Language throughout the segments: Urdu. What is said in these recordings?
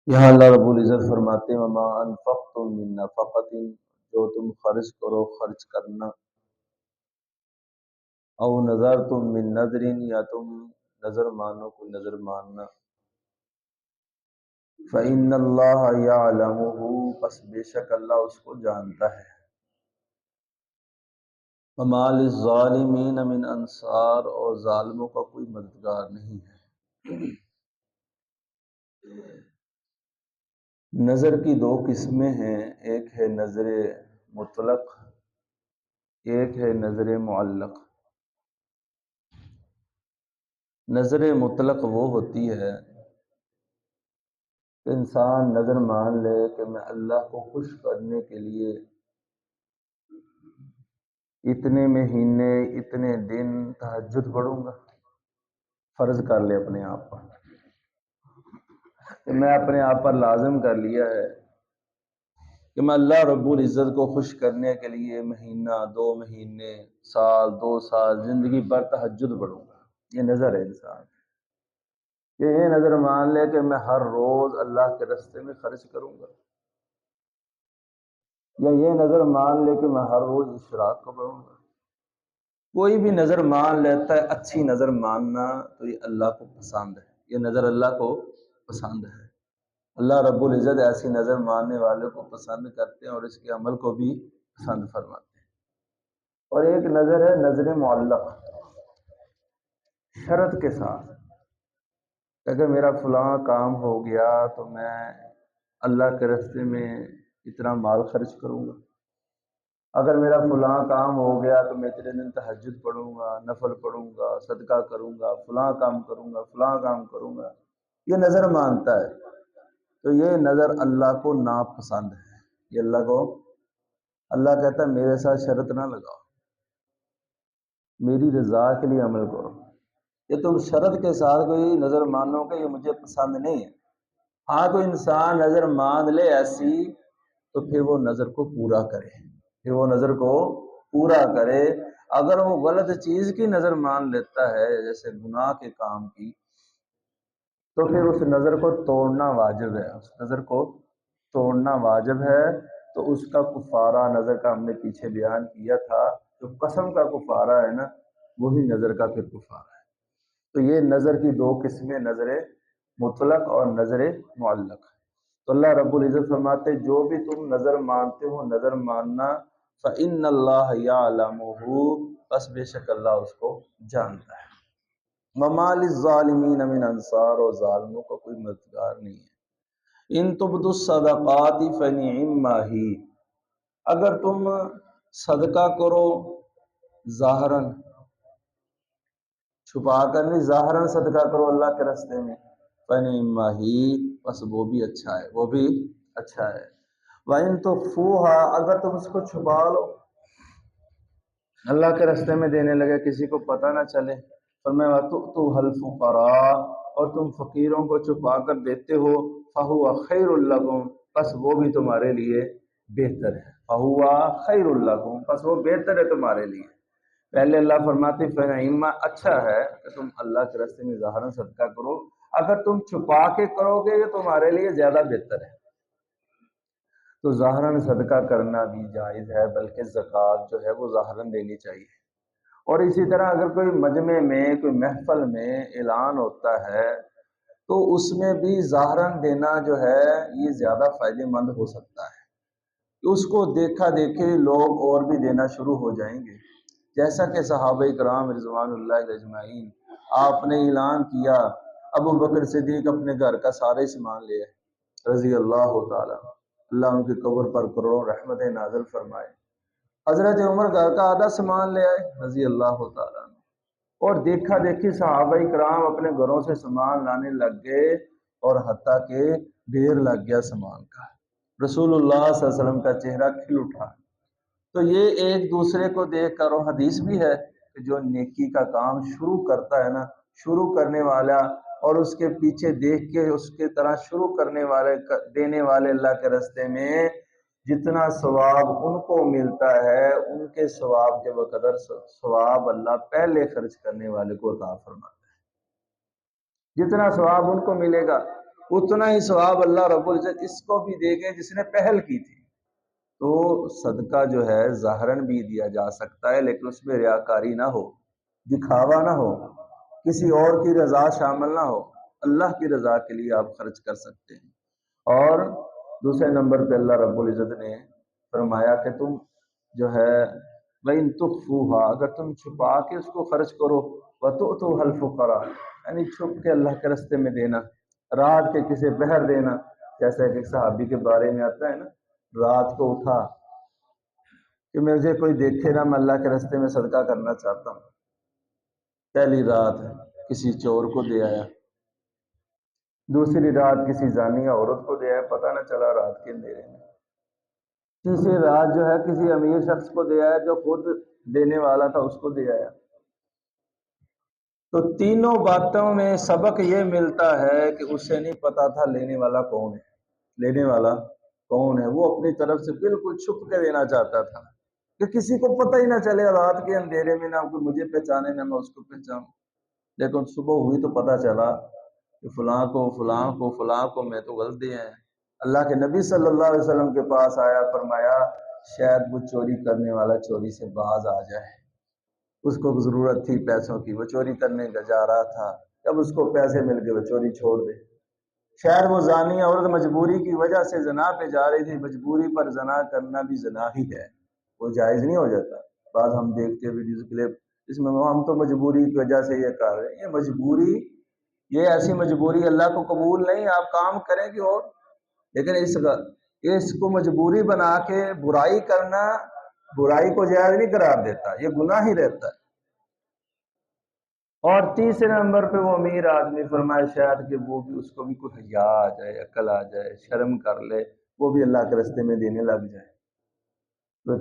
یہاں اللہ رب العزت فرماتے ہیں وما انفقتم من نفقۃ، جو تم خرچ کرو خرچ کرنا، او نذرتم من نذر، یا تم نظر مانو کوئی نظر ماننا، فإن اللہ یعلمہ، پس بے شک اللہ اس کو جانتا ہے، وما للظالمین من انصار، اور ظالموں کا کوئی مددگار نہیں ہے۔ نظر کی دو قسمیں ہیں، ایک ہے نظر مطلق، ایک ہے نظر معلق۔ نظر مطلق وہ ہوتی ہے کہ انسان نظر مان لے کہ میں اللہ کو خوش کرنے کے لیے اتنے مہینے اتنے دن تہجد پڑھوں گا، فرض کر لے اپنے آپ پر، کہ میں اپنے آپ پر لازم کر لیا ہے کہ میں اللہ رب العزت کو خوش کرنے کے لیے مہینہ، 2 مہینے، سال، 2 سال، زندگی بھر تہجد پڑھوں گا۔ یہ نظر ہے انسان، یہ نظر مان لے کہ میں ہر روز اللہ کے راستے میں خرچ کروں گا، یا یہ نظر مان لے کہ میں ہر روز اشراق کو پڑھوں گا۔ کوئی بھی نظر مان لیتا ہے، اچھی نظر ماننا تو یہ اللہ کو پسند ہے، یہ نظر اللہ کو پسند ہے۔ اللہ رب العزت ایسی نظر ماننے والے کو پسند کرتے ہیں اور اس کے عمل کو بھی پسند فرماتے ہیں۔ اور ایک نظر ہے نظر معلق، شرط کے ساتھ، اگر میرا فلاں کام ہو گیا تو میں اللہ کے راستے میں اتنا مال خرچ کروں گا، اگر میرا فلاں کام ہو گیا تو میں اتنے دن تہجد پڑھوں گا، نفل پڑھوں گا، صدقہ کروں گا، فلاں کام کروں گا، فلاں کام کروں گا، یہ نظر مانتا ہے، تو یہ نظر اللہ کو ناپسند ہے۔ یہ اللہ کہتا ہے میرے ساتھ شرط نہ لگاؤ، میری رضا کے لیے عمل کرو۔ یہ تم شرط کے ساتھ کوئی نظر مانو کہ یہ مجھے پسند نہیں ہے، ہاں کوئی انسان نظر مان لے ایسی تو پھر وہ نظر کو پورا کرے، پھر وہ نظر کو پورا کرے۔ اگر وہ غلط چیز کی نظر مان لیتا ہے، جیسے گناہ کے کام کی، تو پھر اس نظر کو توڑنا واجب ہے، اس نظر کو توڑنا واجب ہے۔ تو اس کا کفارہ نظر کا ہم نے پیچھے بیان کیا تھا، جو قسم کا کفارہ ہے نا، وہی نظر کا پھر کفارہ ہے۔ تو یہ نظر کی دو قسمیں، نظر مطلق اور نظر معلق۔ تو اللہ رب العزت فرماتے جو بھی تم نظر مانتے ہو نظر ماننا، فإن اللہ یعلمہ، بس بے شک اللہ اس کو جانتا ہے۔ وما للظالمین من انصار، اور ظالموں کا کوئی مددگار نہیں ہے۔ ان تبدوا الصدقات فنعما ہی، اگر تم صدقہ کرو ظاہراً، چھپا کر نہیں، ظاہراً صدقہ کرو اللہ کے راستے میں، فنعما ہی، بس وہ بھی اچھا ہے، وہ بھی اچھا ہے۔ وَإِن تُخْفُوهَا، اگر تم اس کو چھپا لو، اللہ کے راستے میں دینے لگے، کسی کو پتہ نہ چلے، فرمایا وَتُؤْتُوهَا الْفُقَرَاءَ، اور تم فقیروں کو چھپا کر دیتے ہو، فَهُوَ خَيْرٌ لَكُمْ، بس وہ بھی تمہارے لیے بہتر ہے، فَهُوَ خَيْرٌ لَكُمْ، بس وہ بہتر ہے تمہارے لیے۔ پہلے اللہ فرماتے فنعما، اچھا ہے کہ تم اللہ کے راستے میں ظاہراً صدقہ کرو، اگر تم چھپا کے کرو گے یہ تمہارے لیے زیادہ بہتر ہے۔ تو ظاہراً صدقہ کرنا بھی جائز ہے، بلکہ زکوٰۃ جو ہے وہ ظاہراً دینی چاہیے۔ اور اسی طرح اگر کوئی مجمع میں، کوئی محفل میں اعلان ہوتا ہے تو اس میں بھی ظاہراً دینا جو ہے یہ زیادہ فائدہ مند ہو سکتا ہے، کہ اس کو دیکھا دیکھے لوگ اور بھی دینا شروع ہو جائیں گے، جیسا کہ صحابہ کرام رضوان اللہ اجمعین، آپ نے اعلان کیا، ابو بکر صدیق اپنے گھر کا سارے سامان لے آئے رضی اللہ تعالیٰ، اللہ ان کی قبر پر کروڑوں رحمت نازل فرمائے۔ حضرت عمر گھر کا آدھا سامان لے آئے رضی اللہ تعالیٰ، اور دیکھا دیکھی صحابہ کرام اپنے گھروں سے سامان لانے لگ گئے، اور حتیٰ کہ ڈھیر لگ گیا سامان کا، رسول اللہ صلی اللہ علیہ وسلم کا چہرہ کھل اٹھا۔ تو یہ ایک دوسرے کو دیکھ کر، اور حدیث بھی ہے کہ جو نیکی کا کام شروع کرتا ہے نا، شروع کرنے والا اور اس کے پیچھے دیکھ کے اس کے طرح شروع کرنے والے، دینے والے اللہ کے راستے میں جتنا ثواب ان کو ملتا ہے، ان کے ثواب کے بقدر ثواب اللہ پہلے خرچ کرنے والے کو عطا فرماتا ہے۔ جتنا ثواب ان کو ملے گا اتنا ہی ثواب اللہ رب العزت اس کو بھی دے گے جس نے پہل کی تھی۔ تو صدقہ جو ہے ظاہراً بھی دیا جا سکتا ہے، لیکن اس میں ریاکاری نہ ہو، دکھاوا نہ ہو، کسی اور کی رضا شامل نہ ہو، اللہ کی رضا کے لیے آپ خرچ کر سکتے ہیں۔ اور دوسرے نمبر پہ اللہ رب العزت نے فرمایا کہ تم جو ہے وَإِن تُخْفُوهَا، اگر تم چھپا کے اس کو خرچ کرو، وَتُؤْتُوهَا الْفُقَرَاءَ، یعنی چھپ کے اللہ کے راستے میں دینا، رات کے کسی پہر دینا، جیسا کہ صحابی کے بارے میں آتا ہے نا، رات کو اٹھا کہ مجھے کوئی دیکھے نہ، میں اللہ کے راستے میں صدقہ کرنا چاہتا ہوں، پہلی رات کسی چور کو دے آیا، دوسری رات کسی زانیہ عورت کو دے آیا، پتہ نہ چلا رات کے اندھیرے میں، تیسری رات جو ہے کسی امیر شخص کو دے آیا جو خود دینے والا تھا، اس کو دے آیا۔ تو تینوں باتوں میں سبق یہ ملتا ہے کہ اسے نہیں پتا تھا لینے والا کون ہے، لینے والا کون ہے، وہ اپنی طرف سے بالکل چھپ کے دینا چاہتا تھا کہ کسی کو پتہ ہی نہ چلے، رات کے اندھیرے میں نہ کوئی مجھے پہچانے نہ میں اس کو پہچانوں۔ لیکن صبح ہوئی تو پتہ چلا کہ فلاں کو فلاں کو فلاں کو میں تو غلط دیا ہے۔ اللہ کے نبی صلی اللہ علیہ وسلم کے پاس آیا، فرمایا شاید وہ چوری کرنے والا چوری سے باز آ جائے، اس کو ضرورت تھی پیسوں کی، وہ چوری کرنے کا جا رہا تھا، جب اس کو پیسے مل گئے وہ چوری چھوڑ دے۔ شاید وہ زانی عورت مجبوری کی وجہ سے زنا پہ جا رہی تھی، مجبوری پر زنا کرنا بھی زنا ہی ہے، وہ جائز نہیں ہو جاتا۔ بعض ہم دیکھتے ویڈیوز کلپ اس میں ہم تو مجبوری کی وجہ سے یہ کر رہے ہیں، یہ مجبوری، یہ ایسی مجبوری اللہ کو قبول نہیں، آپ کام کریں گے اور، لیکن اس کو مجبوری بنا کے برائی کرنا برائی کو جائز نہیں قرار دیتا، یہ گناہ ہی رہتا ہے۔ اور تیسرے نمبر پہ وہ امیر آدمی، فرمایا شاید کہ وہ بھی اس کو بھی کوئی حیا آ جائے، عقل آ جائے، شرم کر لے، وہ بھی اللہ کے راستے میں دینے لگ جائے، تو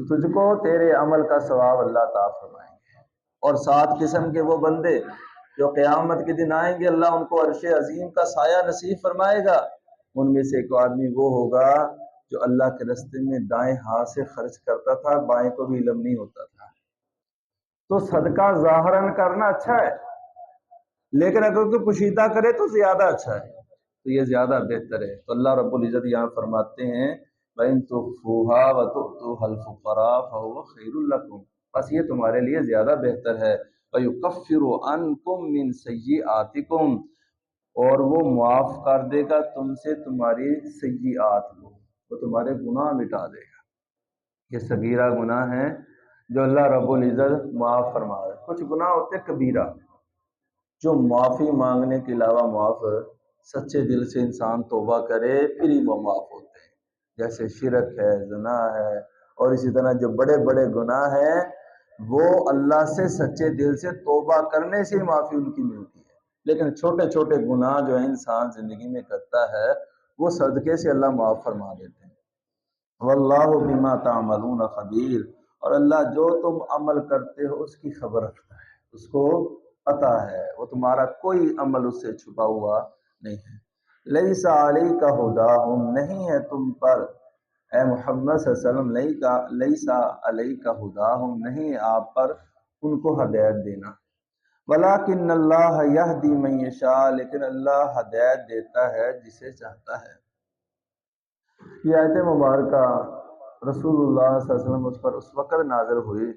تجھ کو تیرے عمل کا ثواب اللہ تعالیٰ فرمائیں گے۔ اور 7 قسم کے وہ بندے جو قیامت کے دن آئیں گے، اللہ ان کو عرش عظیم کا سایہ نصیب فرمائے گا، ان میں سے ایک آدمی وہ ہوگا جو اللہ کے راستے میں دائیں ہاتھ سے خرچ کرتا تھا، بائیں کو بھی علم نہیں ہوتا تھا۔ تو صدقہ ظاہراً کرنا اچھا ہے، لیکن اگر کوئی پوشیدہ کرے تو زیادہ اچھا ہے، تو یہ زیادہ بہتر ہے۔ تو اللہ رب العزت یہاں فرماتے ہیں وَإِن تُخْفُوهَا وَتُؤْتُوهَا الْفُقَرَاءَ فَهُوَ خَيْرٌ لَكُمْ، بس یہ تمہارے لیے زیادہ بہتر ہے۔ وَيُكَفِّرُ عَنْكُم مِّن سَيِّئَاتِكُمْ، اور وہ معاف کر دے گا تم سے تمہاری سیئات کو، وہ تمہارے گناہ مٹا دے گا۔ یہ صغیرہ گناہ ہیں جو اللہ رب العزت معاف فرما رہا ہے۔ کچھ گناہ ہوتے کبیرہ جو معافی مانگنے کے علاوہ معاف، سچے دل سے انسان توبہ کرے پھر ہی وہ معاف ہوتے ہیں، جیسے شرک ہے، زنا ہے، اور اسی طرح جو بڑے بڑے گناہ ہیں وہ اللہ سے سچے دل سے توبہ کرنے سے معافی ان کی ملتی ہے۔ لیکن چھوٹے چھوٹے گناہ جو ہے انسان زندگی میں کرتا ہے وہ صدقے سے اللہ معاف فرما دیتے ہیں۔ واللہ بما تعملون خبیر، اور اللہ جو تم عمل کرتے ہو اس کی خبر رکھتا ہے، اس کو پتہ ہے، وہ تمہارا کوئی عمل اس سے چھپا ہوا نہیں ہے۔ لیس علیک ھداھم، نہیں ہے تم پر اے محمد صلی اللہ علیہ وسلم، لیس علیک ھداھم، نہیں ہے آپ پر ان کو ہدایت دینا، ولکن اللہ یہدی من یشاء، لیکن اللہ ہدایت دیتا ہے جسے چاہتا ہے۔ یہ آیت مبارکہ رسول اللہ صلی اللہ علیہ وسلم اس پر اس وقت نازل ہوئی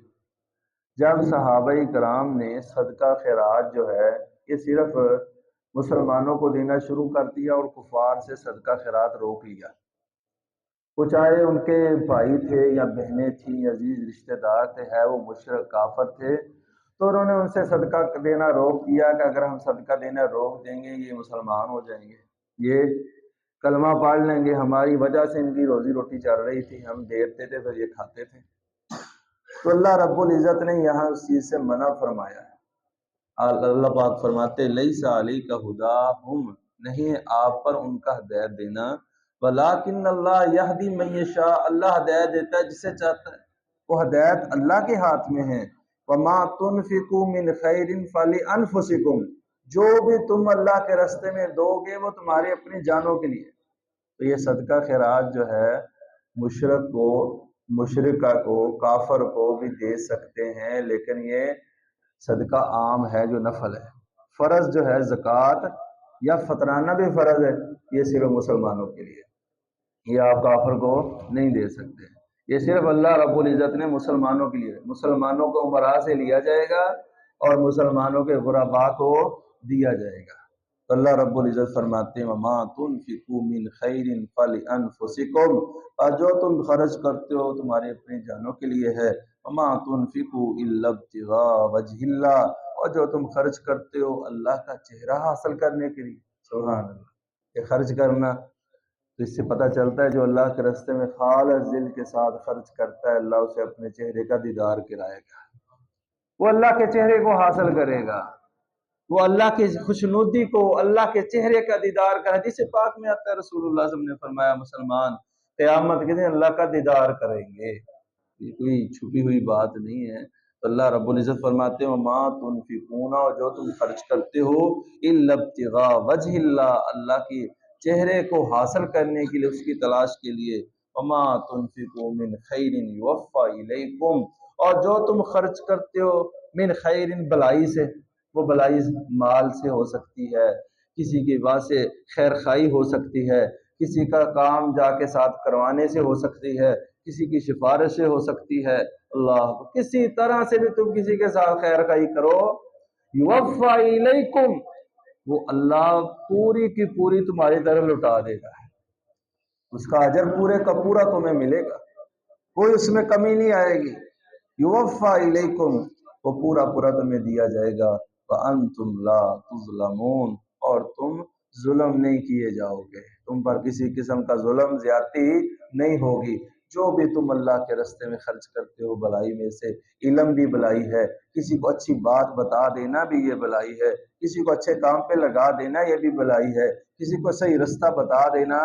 جب صحابہ کرام نے صدقہ خیرات جو ہے یہ صرف مسلمانوں کو دینا شروع کر دیا اور کفار سے صدقہ خیرات روک لیا۔ وہ چاہے ان کے بھائی تھے یا بہنیں تھیں، عزیز رشتہ دار تھے، ہے وہ مشرک کافر تھے، تو انہوں نے ان سے صدقہ دینا روک دیا کہ اگر ہم صدقہ دینا روک دیں گے یہ مسلمان ہو جائیں گے، یہ کلمہ پڑھ لیں گے، ہماری وجہ سے ان کی روزی روٹی چل رہی تھی، ہم دیتے تھے پھر یہ کھاتے تھے۔ تو اللہ رب العزت نے یہاں اس چیز سے منع فرمایا ہے۔ اللہ پاک فرماتے لیس علیک ھداھم، نہیں آپ پر ان کا ہدایت دینا، ولکن اللہ یہدی من یشاء، اللہ ہدایت دیتا ہے جسے چاہتا ہے، وہ ہدایت اللہ کے ہاتھ میں ہے۔ وما تنفقوا من خیر فلانفسکم، جو بھی تم اللہ کے راستے میں دو گے وہ تمہاری اپنی جانوں کے لیے۔ تو یہ صدقہ خیرات جو ہے مشرک کو، مشرکہ کو، کافر کو بھی دے سکتے ہیں، لیکن یہ صدقہ عام ہے جو نفل ہے۔ فرض جو ہے زکوٰۃ یا فطرانہ بھی فرض ہے، یہ صرف مسلمانوں کے لیے، یہ آپ کافر کو نہیں دے سکتے، یہ صرف اللہ رب العزت نے مسلمانوں کے لیے، مسلمانوں کو عمرہ سے لیا جائے گا اور مسلمانوں کے غرباء کو دیا جائے گا۔ تو اللہ رب العزت فرماتے ہیں وَمَا تُنْفِقُوا مِنْ خَيْرٍ فَلِأَنفُسِكُمْ، اور جو تم خرچ کرتے ہو تمہارے اپنے جانوں کے لیے ہے، وَمَا تُنْفِقُوا إِلَّا ابْتِغَاءَ وَجْهِ اللَّهِ، اور جو تم خرچ کرتے ہو اللہ کا چہرہ حاصل کرنے کے لیے۔ سبحان اللہ، یہ خرچ کرنا تو اس سے پتہ چلتا ہے جو اللہ کے راستے میں خالص دل کے ساتھ خرچ کرتا ہے اللہ اسے اپنے چہرے کا دیدار کرائے گا، وہ اللہ کے چہرے کو حاصل کرے گا، وہ اللہ کی خوشنودی کو، اللہ کے چہرے کا دیدار کا۔ حدیث پاک میں آتا ہے رسول اللہ صلی اللہ علیہ وسلم نے فرمایا مسلمان قیامت کے دن اللہ کا دیدار کریں گے، یہ کوئی چھپی ہوئی بات نہیں ہے۔ تو اللہ رب العزت فرماتے ہیں وَمَا تُنْفِقُونَ، اور جو تم خرچ کرتے ہو إِلَّا ابْتِغَاءَ وَجْهِ اللَّهِ، اللہ کی چہرے کو حاصل کرنے کے لیے، اس کی تلاش کے لیے، وَمَا تُنْفِقُوا مِنْ خَيْرٍ يُوَفَّى إِلَيْكُمْ، اور جو تم خرچ کرتے ہو من خیر، بلائی سے، وہ بلائی مال سے ہو سکتی ہے، کسی کی بات سے خیر خائی ہو سکتی ہے، کسی کا کام جا کے ساتھ کروانے سے ہو سکتی ہے، کسی کی سفارش سے ہو سکتی ہے، اللہ کسی طرح سے بھی تم کسی کے ساتھ خیر خائی کرو، یوفا الیکم، وہ اللہ پوری کی پوری تمہاری طرف لوٹا دے گا، اس کا اجر پورے کا پورا تمہیں ملے گا، کوئی اس میں کمی نہیں آئے گی، یوفا الیکم، وہ پورا پورا تمہیں دیا جائے گا، وانتم لا تظلمون، اور تم ظلم نہیں کیے جاؤ گے، تم پر کسی قسم کا ظلم زیادتی نہیں ہوگی، جو بھی تم اللہ کے راستے میں خرچ کرتے ہو بلائی میں سے، علم بھی بلائی ہے، کسی کو اچھی بات بتا دینا بھی یہ بلائی ہے، کسی کو اچھے کام پہ لگا دینا یہ بھی بلائی ہے، کسی کو صحیح رستہ بتا دینا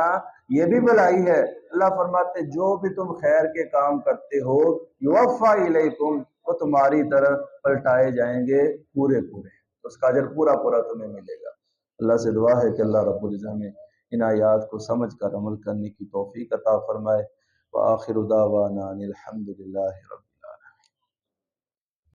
یہ بھی بلائی ہے۔ اللہ فرماتے جو بھی تم خیر کے کام کرتے ہو یوفا الیکم، وہ تمہاری طرف پلٹائے جائیں گے پورے پورے، اس کا اجر پورا پورا تمہیں ملے گا۔ اللہ سے دعا ہے کہ اللہ رب العزت ہمیں ان آیات کو سمجھ کر عمل کرنے کی توفیق عطا فرمائے۔ وآخر دعوانا الحمد للہ رب